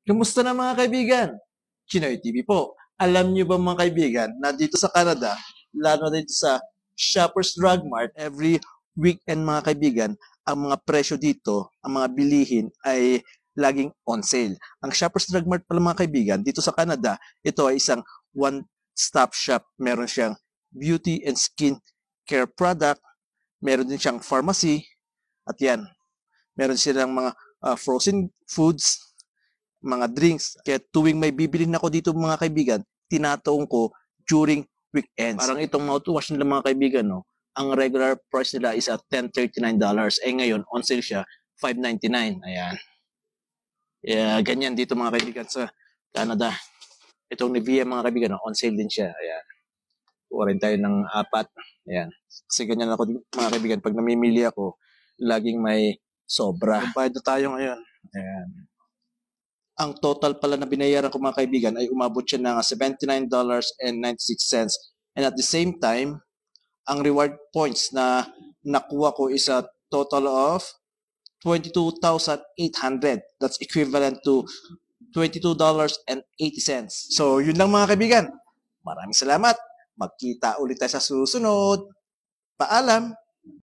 Kumusta na mga kaibigan? Chinoy TV po. Alam niyo ba mga kaibigan na dito sa Canada, lalo na dito sa Shoppers Drug Mart, every weekend mga kaibigan, ang mga presyo dito, ang mga bilihin ay laging on sale. Ang Shoppers Drug Mart pala mga kaibigan, dito sa Canada, ito ay isang one-stop shop. Meron siyang beauty and skin care product, meron din siyang pharmacy, at yan, meron silang mga frozen foods, mga drinks. Kaya tuwing may bibilin ako dito mga kaibigan, tinataong ko during weekends. Parang itong mouthwash nila mga kaibigan, no? Ang regular price nila is at $10.39. Eh ngayon, on sale siya, $5.99. Ayan. Ganyan dito mga kaibigan sa Canada. Itong Nivea mga kaibigan, no? On sale din siya. Ayan. Kuha rin tayo ng 4. Ayan. Kasi ganyan ako mga kaibigan. Pag namimili ako, laging may sobra. Bayad na tayo ngayon. Ayan. Ang total pala na binayaran ko mga kaibigan ay umabot siya ng $79.96. And at the same time, ang reward points na nakuha ko is a total of 22,800. That's equivalent to $22.80. So, yun lang mga kaibigan. Maraming salamat. Magkita ulit tayo sa susunod. Paalam!